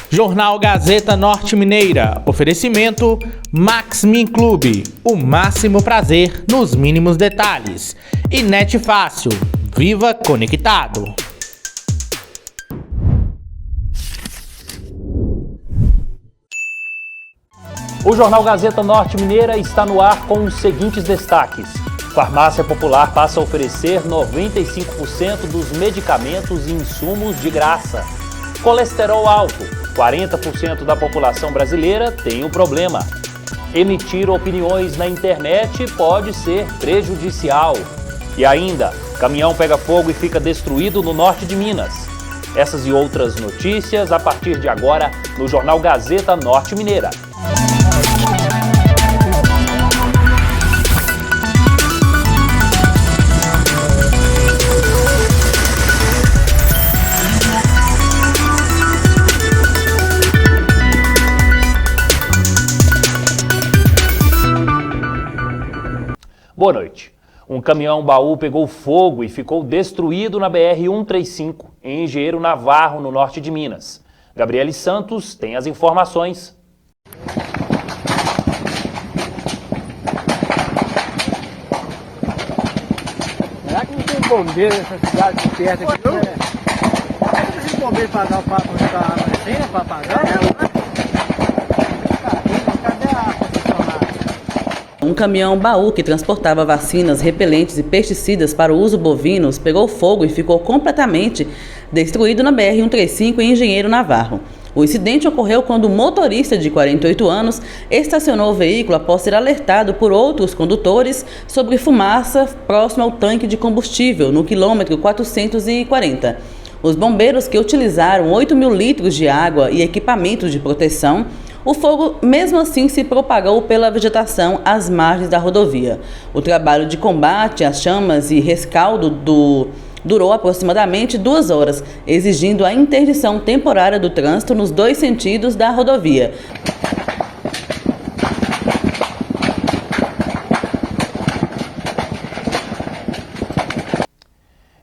Jornal Gazeta Norte Mineira. Oferecimento Max Min Clube. O máximo prazer nos mínimos detalhes. E Net Fácil. Viva conectado. O Jornal Gazeta Norte Mineira está no ar com os seguintes destaques. Farmácia Popular passa a oferecer 95% dos medicamentos e insumos de graça. Colesterol alto. 40% da população brasileira tem o problema. Emitir opiniões na internet pode ser prejudicial. E ainda, caminhão pega fogo e fica destruído no norte de Minas. Essas e outras notícias a partir de agora no Jornal Gazeta Norte Mineira. Boa noite. Um caminhão-baú pegou fogo e ficou destruído na BR-135, em Engenheiro Navarro, no norte de Minas. Gabriele Santos tem as informações. Será que não tem bombeiro nessa cidade de perto aqui? Não tem bombeiro para dar para apagar? Um caminhão-baú que transportava vacinas, repelentes e pesticidas para o uso bovinos pegou fogo e ficou completamente destruído na BR-135 em Engenheiro Navarro. O incidente ocorreu quando o motorista de 48 anos estacionou o veículo após ser alertado por outros condutores sobre fumaça próximo ao tanque de combustível, no quilômetro 440. Os bombeiros, que utilizaram 8.000 litros de água e equipamentos de proteção, o fogo, mesmo assim, se propagou pela vegetação às margens da rodovia. O trabalho de combate às chamas e rescaldo durou aproximadamente 2 horas, exigindo a interdição temporária do trânsito nos 2 sentidos da rodovia.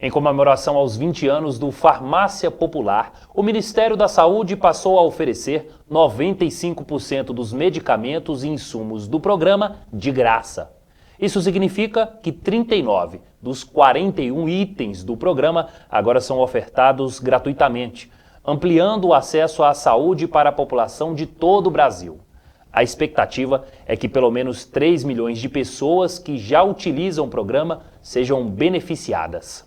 Em comemoração aos 20 anos do Farmácia Popular, o Ministério da Saúde passou a oferecer 95% dos medicamentos e insumos do programa de graça. Isso significa que 39 dos 41 itens do programa agora são ofertados gratuitamente, ampliando o acesso à saúde para a população de todo o Brasil. A expectativa é que pelo menos 3 milhões de pessoas que já utilizam o programa sejam beneficiadas.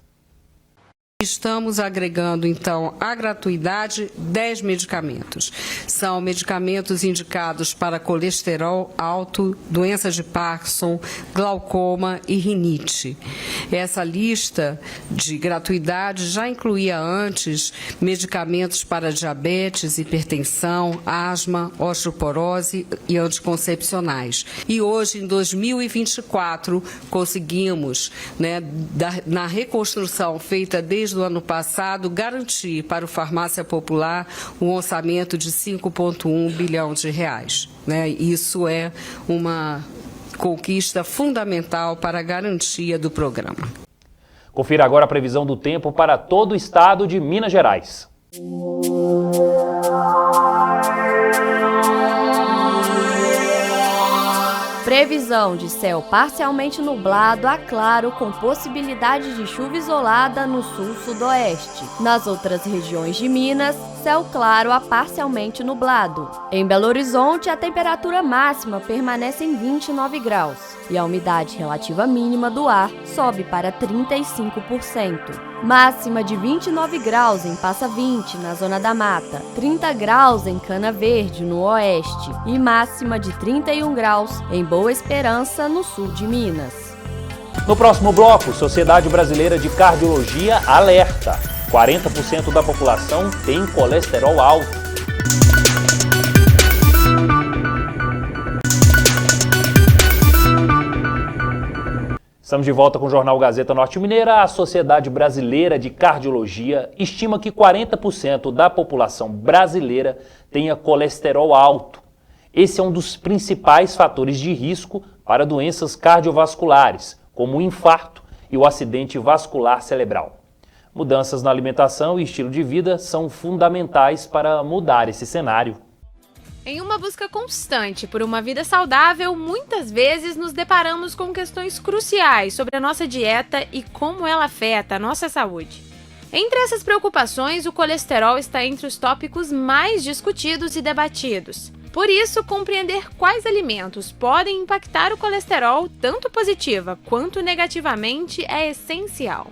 Estamos agregando, então, à gratuidade 10 medicamentos. São medicamentos indicados para colesterol alto, doença de Parkinson, glaucoma e rinite. Essa lista de gratuidade já incluía antes medicamentos para diabetes, hipertensão, asma, osteoporose e anticoncepcionais. E hoje, em 2024, conseguimos, na reconstrução feita desde o ano passado, garantir para o Farmácia Popular um orçamento de 5,1 bilhão de reais. Isso é uma conquista fundamental para a garantia do programa. Confira agora a previsão do tempo para todo o estado de Minas Gerais. Previsão de céu parcialmente nublado a claro, com possibilidade de chuva isolada no sul-sudoeste. Nas outras regiões de Minas, céu claro a parcialmente nublado. Em Belo Horizonte, a temperatura máxima permanece em 29 graus e a umidade relativa mínima do ar sobe para 35%. Máxima de 29 graus em Passa 20, na Zona da Mata, 30 graus em Cana Verde, no oeste, e máxima de 31 graus em Boa Esperança, no sul de Minas. No próximo bloco, Sociedade Brasileira de Cardiologia alerta: 40% da população tem colesterol alto. Estamos de volta com o Jornal Gazeta Norte Mineira. A Sociedade Brasileira de Cardiologia estima que 40% da população brasileira tenha colesterol alto. Esse é um dos principais fatores de risco para doenças cardiovasculares, como o infarto e o acidente vascular cerebral. Mudanças na alimentação e estilo de vida são fundamentais para mudar esse cenário. Em uma busca constante por uma vida saudável, muitas vezes nos deparamos com questões cruciais sobre a nossa dieta e como ela afeta a nossa saúde. Entre essas preocupações, o colesterol está entre os tópicos mais discutidos e debatidos. Por isso, compreender quais alimentos podem impactar o colesterol, tanto positiva quanto negativamente, é essencial.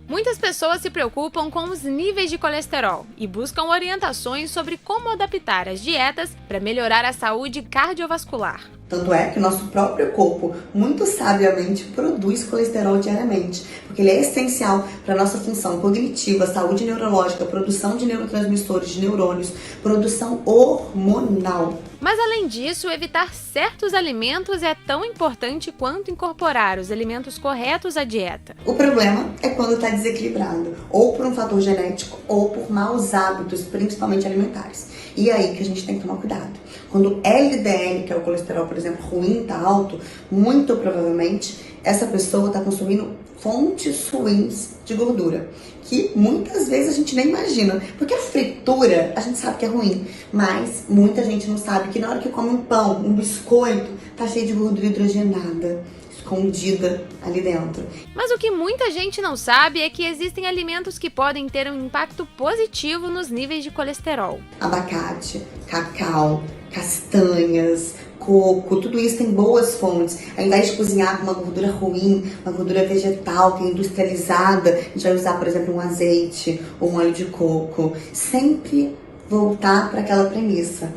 Muitas pessoas se preocupam com os níveis de colesterol e buscam orientações sobre como adaptar as dietas para melhorar a saúde cardiovascular. Tanto é que o nosso próprio corpo, muito sabiamente, produz colesterol diariamente, porque ele é essencial para a nossa função cognitiva, saúde neurológica, produção de neurotransmissores, de neurônios, produção hormonal. Mas além disso, evitar certos alimentos é tão importante quanto incorporar os alimentos corretos à dieta. O problema é quando está desequilibrado, ou por um fator genético, ou por maus hábitos, principalmente alimentares. E é aí que a gente tem que tomar cuidado. Quando o LDL, que é o colesterol, por exemplo, ruim, está alto, muito provavelmente essa pessoa está consumindo fontes ruins de gordura, que muitas vezes a gente nem imagina, porque a fritura a gente sabe que é ruim, mas muita gente não sabe que na hora que come um pão, um biscoito, tá cheio de gordura hidrogenada, escondida ali dentro. Mas o que muita gente não sabe é que existem alimentos que podem ter um impacto positivo nos níveis de colesterol. Abacate, cacau, castanhas, coco, tudo isso tem boas fontes. Ao invés de cozinhar com uma gordura ruim, uma gordura vegetal que é industrializada, a gente vai usar, por exemplo, um azeite ou um óleo de coco. Sempre voltar para aquela premissa: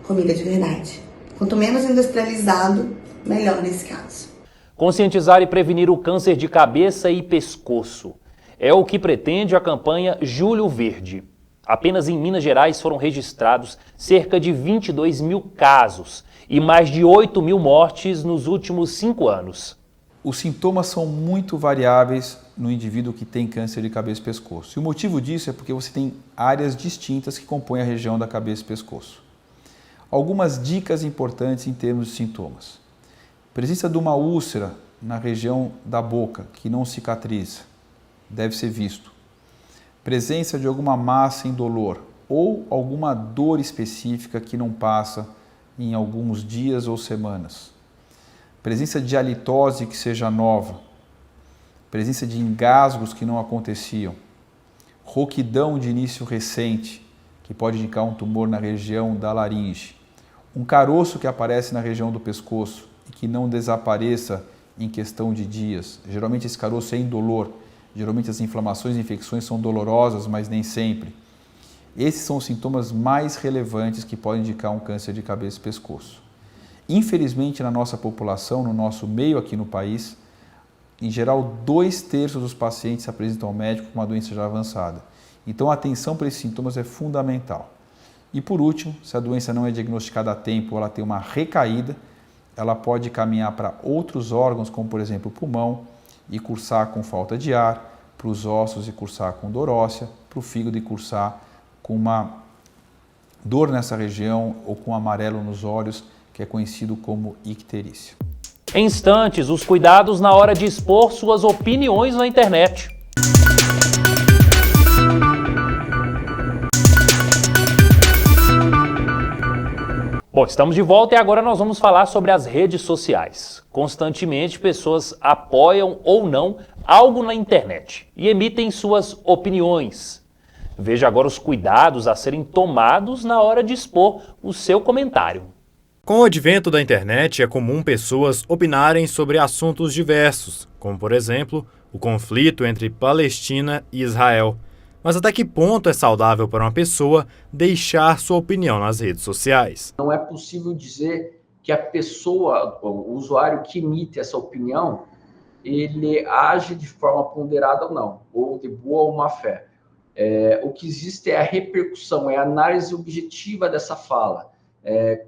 comida de verdade. Quanto menos industrializado, melhor nesse caso. Conscientizar e prevenir o câncer de cabeça e pescoço é o que pretende a campanha Julho Verde. Apenas em Minas Gerais foram registrados cerca de 22 mil casos e mais de 8 mil mortes nos últimos 5 anos. Os sintomas são muito variáveis no indivíduo que tem câncer de cabeça e pescoço. E o motivo disso é porque você tem áreas distintas que compõem a região da cabeça e pescoço. Algumas dicas importantes em termos de sintomas. Presença de uma úlcera na região da boca que não cicatriza, deve ser visto. Presença de alguma massa indolor ou alguma dor específica que não passa em alguns dias ou semanas. Presença de halitose que seja nova. Presença de engasgos que não aconteciam. Rouquidão de início recente, que pode indicar um tumor na região da laringe. Um caroço que aparece na região do pescoço e que não desapareça em questão de dias. Geralmente esse caroço é indolor. Geralmente as inflamações e infecções são dolorosas, mas nem sempre. Esses são os sintomas mais relevantes que podem indicar um câncer de cabeça e pescoço. Infelizmente, na nossa população, no nosso meio aqui no país, em geral, 2/3 dos pacientes se apresentam ao médico com uma doença já avançada. Então, a atenção para esses sintomas é fundamental. E por último, se a doença não é diagnosticada a tempo ou ela tem uma recaída, ela pode caminhar para outros órgãos, como por exemplo o pulmão, e cursar com falta de ar, para os ossos e cursar com dor óssea, para o fígado e cursar com uma dor nessa região ou com amarelo nos olhos, que é conhecido como icterícia. Em instantes, os cuidados na hora de expor suas opiniões na internet. Bom, estamos de volta e agora nós vamos falar sobre as redes sociais. Constantemente, pessoas apoiam ou não algo na internet e emitem suas opiniões. Veja agora os cuidados a serem tomados na hora de expor o seu comentário. Com o advento da internet, é comum pessoas opinarem sobre assuntos diversos, como, por exemplo, o conflito entre Palestina e Israel. Mas até que ponto é saudável para uma pessoa deixar sua opinião nas redes sociais? Não é possível dizer que a pessoa, o usuário que emite essa opinião, ele age de forma ponderada ou não, ou de boa ou má fé. O que existe é a repercussão, é a análise objetiva dessa fala,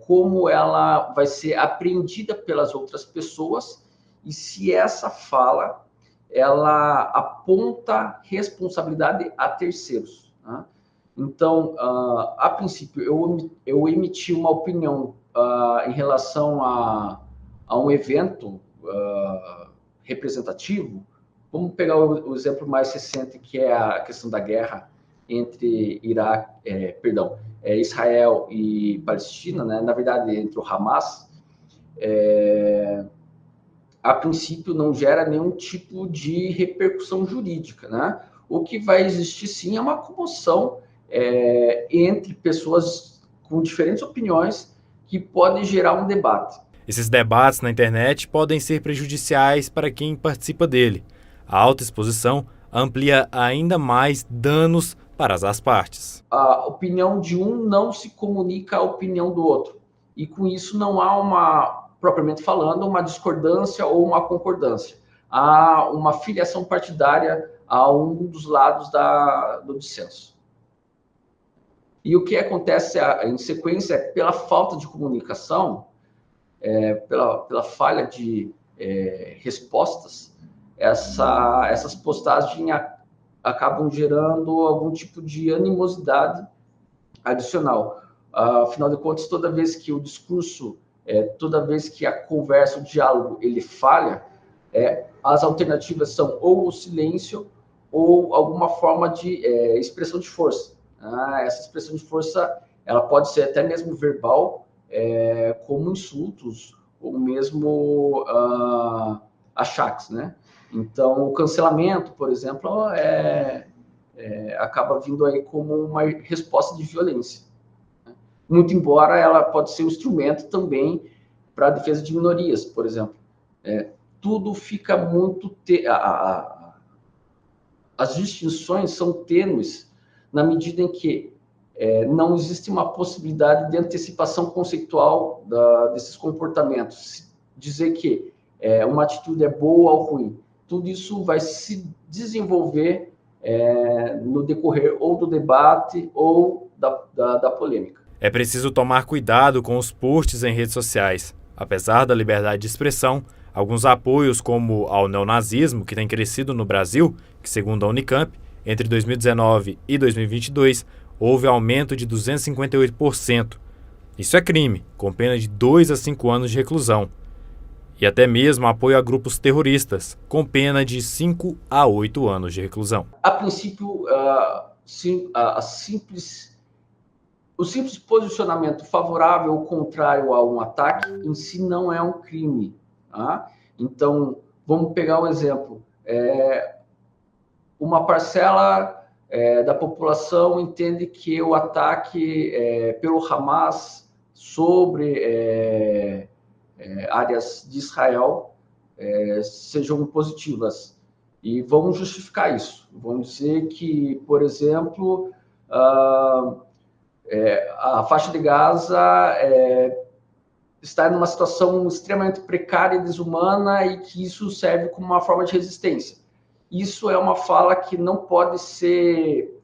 como ela vai ser apreendida pelas outras pessoas e se essa fala ela aponta responsabilidade a terceiros. Né? Então, a princípio, eu emiti uma opinião em relação a um evento representativo, Vamos pegar o exemplo mais recente, que é a questão da guerra entre Israel e Palestina, né? Na verdade, entre o Hamas. A princípio não gera nenhum tipo de repercussão jurídica, né? O que vai existir sim é uma comoção entre pessoas com diferentes opiniões que podem gerar um debate. Esses debates na internet podem ser prejudiciais para quem participa dele. A alta exposição amplia ainda mais danos para as partes. A opinião de um não se comunica à opinião do outro. E com isso não há propriamente falando, uma discordância ou uma concordância. Há uma filiação partidária a um dos lados do dissenso. E o que acontece em sequência é, pela falta de comunicação, pela falha de respostas, essas postagens acabam gerando algum tipo de animosidade adicional. Afinal de contas, toda vez que o discurso, toda vez que a conversa, o diálogo, ele falha, as alternativas são ou o silêncio ou alguma forma de expressão de força. Essa expressão de força, ela pode ser até mesmo verbal, como insultos ou mesmo achaques, né? Então, o cancelamento, por exemplo, acaba vindo aí como uma resposta de violência. Muito embora ela pode ser um instrumento também para a defesa de minorias, por exemplo. Tudo fica muito... As distinções são tênues na medida em que não existe uma possibilidade de antecipação conceitual desses comportamentos. Dizer que uma atitude é boa ou ruim. Tudo isso vai se desenvolver no decorrer ou do debate ou da polêmica. É preciso tomar cuidado com os posts em redes sociais. Apesar da liberdade de expressão, alguns apoios, como ao neonazismo, que tem crescido no Brasil, que segundo a Unicamp, entre 2019 e 2022, houve aumento de 258%. Isso é crime, com pena de 2 a 5 anos de reclusão. E até mesmo apoio a grupos terroristas, com pena de 5 a 8 anos de reclusão. A princípio, o simples posicionamento favorável ou contrário a um ataque em si não é um crime. Tá? Então, vamos pegar um exemplo. Uma parcela da população entende que o ataque pelo Hamas sobre áreas de Israel sejam positivas. E vão justificar isso. Vão dizer que, por exemplo, a faixa de Gaza está numa situação extremamente precária e desumana e que isso serve como uma forma de resistência. Isso é uma fala que não pode ser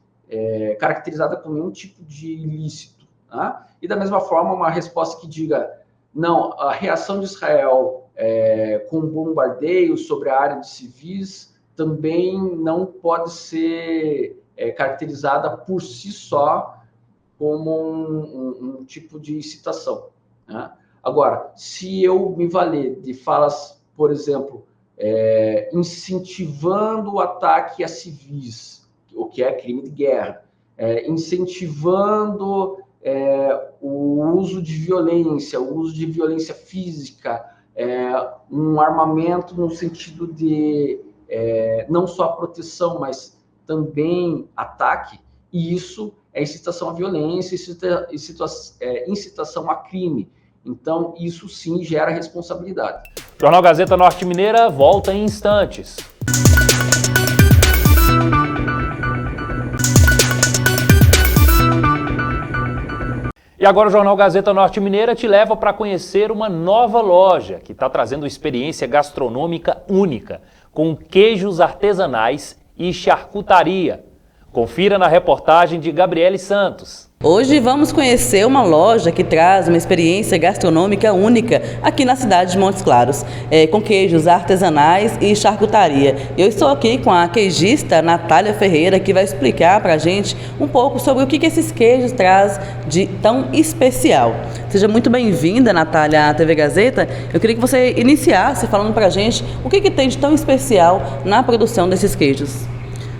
caracterizada como nenhum tipo de ilícito. Tá? E da mesma forma, uma resposta que diga não, a reação de Israel com bombardeio sobre a área de civis também não pode ser caracterizada por si só como um tipo de incitação. Né? Agora, se eu me valer de falas, por exemplo, incentivando o ataque a civis, o que é crime de guerra, incentivando o uso de violência, o uso de violência física, um armamento no sentido de não só proteção, mas também ataque, e isso é incitação à violência, incitação a crime. Então, isso sim gera responsabilidade. Jornal Gazeta Norte Mineira volta em instantes. E agora o Jornal Gazeta Norte Mineira te leva para conhecer uma nova loja que está trazendo experiência gastronômica única, com queijos artesanais e charcutaria. Confira na reportagem de Gabriele Santos. Hoje vamos conhecer uma loja que traz uma experiência gastronômica única aqui na cidade de Montes Claros, com queijos artesanais e charcutaria. Eu estou aqui com a queijista Natália Ferreira, que vai explicar para a gente um pouco sobre o que esses queijos traz de tão especial. Seja muito bem-vinda, Natália, à TV Gazeta. Eu queria que você iniciasse falando para a gente o que tem de tão especial na produção desses queijos.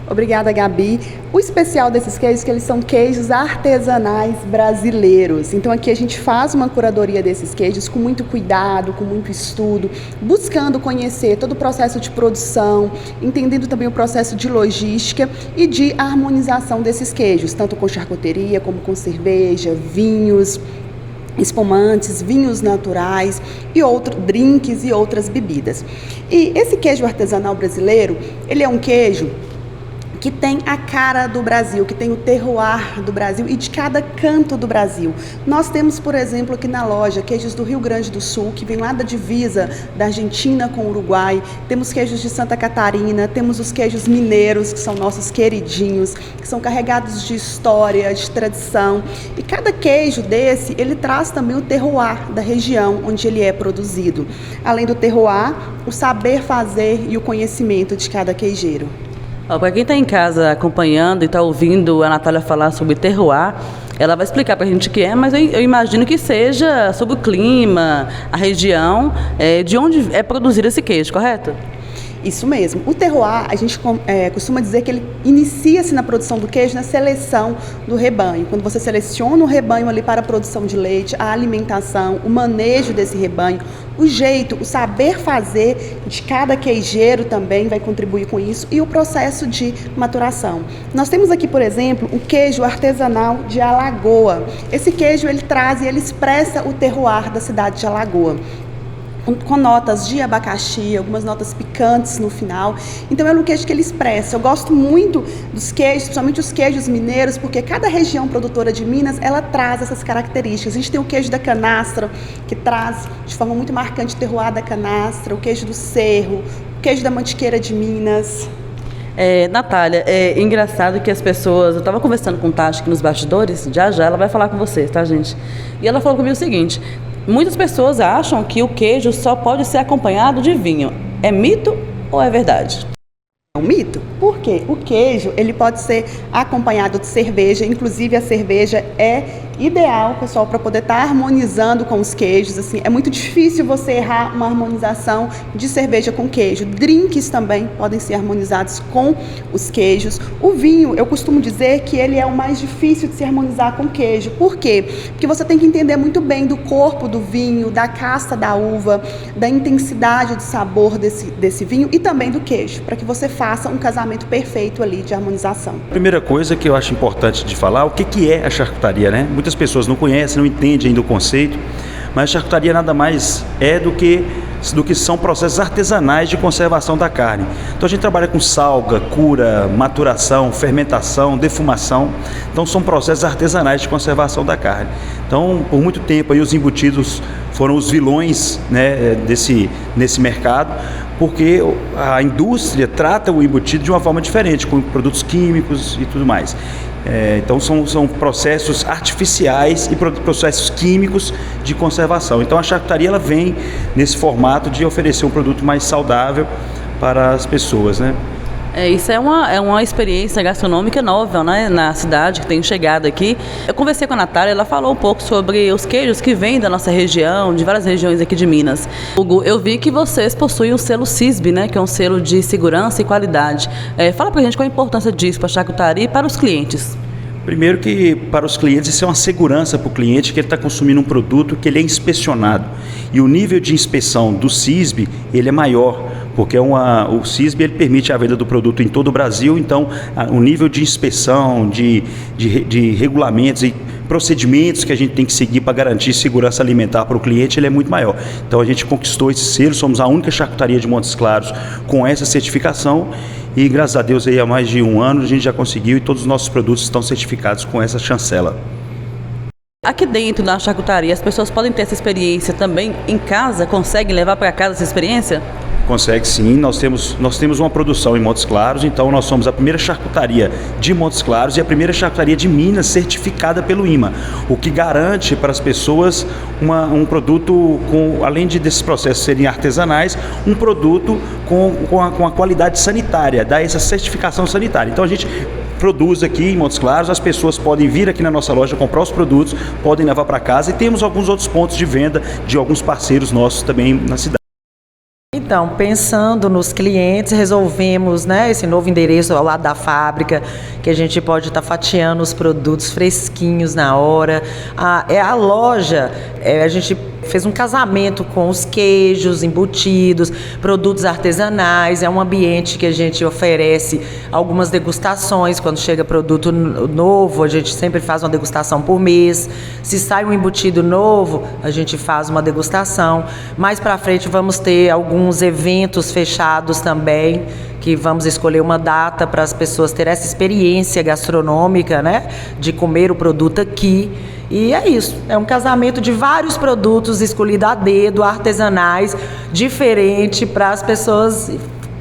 Obrigada, Gabi. O especial desses queijos é que eles são queijos artesanais brasileiros. Então aqui a gente faz uma curadoria desses queijos com muito cuidado, com muito estudo, buscando conhecer todo o processo de produção, entendendo também o processo de logística e de harmonização desses queijos, tanto com charcuteria como com cerveja, vinhos, espumantes, vinhos naturais e drinks e outras bebidas. E esse queijo artesanal brasileiro, ele é um queijo que tem a cara do Brasil, que tem o terroir do Brasil e de cada canto do Brasil. Nós temos, por exemplo, aqui na loja, queijos do Rio Grande do Sul, que vem lá da divisa da Argentina com o Uruguai. Temos queijos de Santa Catarina, temos os queijos mineiros, que são nossos queridinhos, que são carregados de história, de tradição. E cada queijo desse, ele traz também o terroir da região onde ele é produzido. Além do terroir, o saber fazer e o conhecimento de cada queijeiro. Para quem está em casa acompanhando e está ouvindo a Natália falar sobre terroir, ela vai explicar para a gente o que é, mas eu imagino que seja sobre o clima, a região de onde é produzido esse queijo, correto? Isso mesmo. O terroir, a gente costuma dizer que ele inicia-se na produção do queijo na seleção do rebanho. Quando você seleciona o rebanho ali para a produção de leite, a alimentação, o manejo desse rebanho, o jeito, o saber fazer de cada queijeiro também vai contribuir com isso e o processo de maturação. Nós temos aqui, por exemplo, o queijo artesanal de Alagoa. Esse queijo ele traz e ele expressa o terroir da cidade de Alagoa, com notas de abacaxi, algumas notas picantes no final. Então é um queijo que ele expressa. Eu gosto muito dos queijos, principalmente os queijos mineiros, porque cada região produtora de Minas, ela traz essas características. A gente tem o queijo da canastra, que traz de forma muito marcante o terroir da canastra, o queijo do Cerro, o queijo da Mantiqueira de Minas. Natália, é engraçado que as pessoas... Eu estava conversando com Tati aqui nos bastidores, já ela vai falar com você, tá, gente? E ela falou comigo o seguinte: muitas pessoas acham que o queijo só pode ser acompanhado de vinho. É mito ou é verdade? É um mito. Por quê? O queijo, ele pode ser acompanhado de cerveja, inclusive a cerveja é ideal, pessoal, para poder estar harmonizando com os queijos. Assim, é muito difícil você errar uma harmonização de cerveja com queijo. Drinks também podem ser harmonizados com os queijos. O vinho, eu costumo dizer que ele é o mais difícil de se harmonizar com queijo. Por quê? Porque você tem que entender muito bem do corpo do vinho, da casca da uva, da intensidade de sabor desse vinho e também do queijo, para que você faça um casamento perfeito ali de harmonização. Primeira coisa que eu acho importante de falar, o que é a charcutaria, né? Muitas pessoas não conhecem, não entendem ainda o conceito, mas a charcutaria nada mais é do que são processos artesanais de conservação da carne. Então a gente trabalha com salga, cura, maturação, fermentação, defumação. Então são processos artesanais de conservação da carne. Então por muito tempo aí os embutidos foram os vilões, né, nesse mercado, porque a indústria trata o embutido de uma forma diferente, com produtos químicos e tudo mais. Então são processos artificiais e processos químicos de conservação. Então a charcutaria ela vem nesse formato de oferecer um produto mais saudável para as pessoas, né? Isso é uma experiência gastronômica nova, né, na cidade que tem chegado aqui. Eu conversei com a Natália, ela falou um pouco sobre os queijos que vêm da nossa região, de várias regiões aqui de Minas. Hugo, eu vi que vocês possuem o selo CISB, né, que é um selo de segurança e qualidade. Fala pra gente qual a importância disso para a charcutaria e para os clientes. Primeiro que para os clientes isso é uma segurança para o cliente que ele está consumindo um produto que ele é inspecionado. E o nível de inspeção do CISB ele é maior, porque o CISB ele permite a venda do produto em todo o Brasil, então o nível de inspeção, de regulamentos e procedimentos que a gente tem que seguir para garantir segurança alimentar para o cliente, ele é muito maior. Então a gente conquistou esse selo, somos a única charcutaria de Montes Claros com essa certificação e graças a Deus aí há mais de um ano a gente já conseguiu e todos os nossos produtos estão certificados com essa chancela. Aqui dentro da charcutaria as pessoas podem ter essa experiência também em casa? Conseguem levar para casa essa experiência? Consegue sim, nós temos uma produção em Montes Claros, então nós somos a primeira charcutaria de Montes Claros e a primeira charcutaria de Minas certificada pelo IMA, o que garante para as pessoas um produto, além desses processos serem artesanais, um produto com a qualidade sanitária, dá essa certificação sanitária. Então a gente produz aqui em Montes Claros, as pessoas podem vir aqui na nossa loja, comprar os produtos, podem levar para casa e temos alguns outros pontos de venda de alguns parceiros nossos também na cidade. Então, pensando nos clientes, resolvemos, esse novo endereço ao lado da fábrica, que a gente pode estar fatiando os produtos fresquinhos na hora. A loja, a gente fez um casamento com os queijos, embutidos, produtos artesanais. É um ambiente que a gente oferece algumas degustações. Quando chega produto novo, a gente sempre faz uma degustação por mês. Se sai um embutido novo, a gente faz uma degustação. Mais para frente vamos ter alguns eventos fechados também, que vamos escolher uma data para as pessoas terem essa experiência gastronômica, de comer o produto aqui. E é isso, é um casamento de vários produtos escolhidos a dedo, artesanais, diferente para as pessoas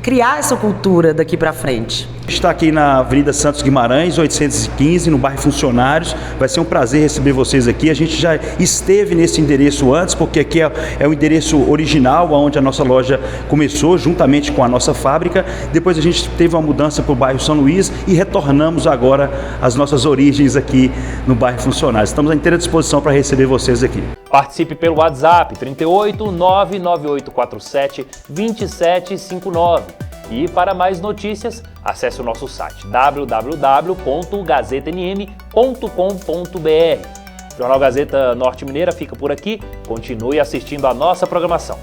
criar essa cultura daqui para frente. Está aqui na Avenida Santos Guimarães, 815, no bairro Funcionários. Vai ser um prazer receber vocês aqui. A gente já esteve nesse endereço antes, porque aqui é o endereço original, onde a nossa loja começou, juntamente com a nossa fábrica. Depois a gente teve uma mudança para o bairro São Luís e retornamos agora às nossas origens aqui no bairro Funcionários. Estamos à inteira disposição para receber vocês aqui. Participe pelo WhatsApp 38 99847 2759. E para mais notícias, acesse o nosso site www.gazetanm.com.br. O Jornal Gazeta Norte Mineira fica por aqui. Continue assistindo a nossa programação.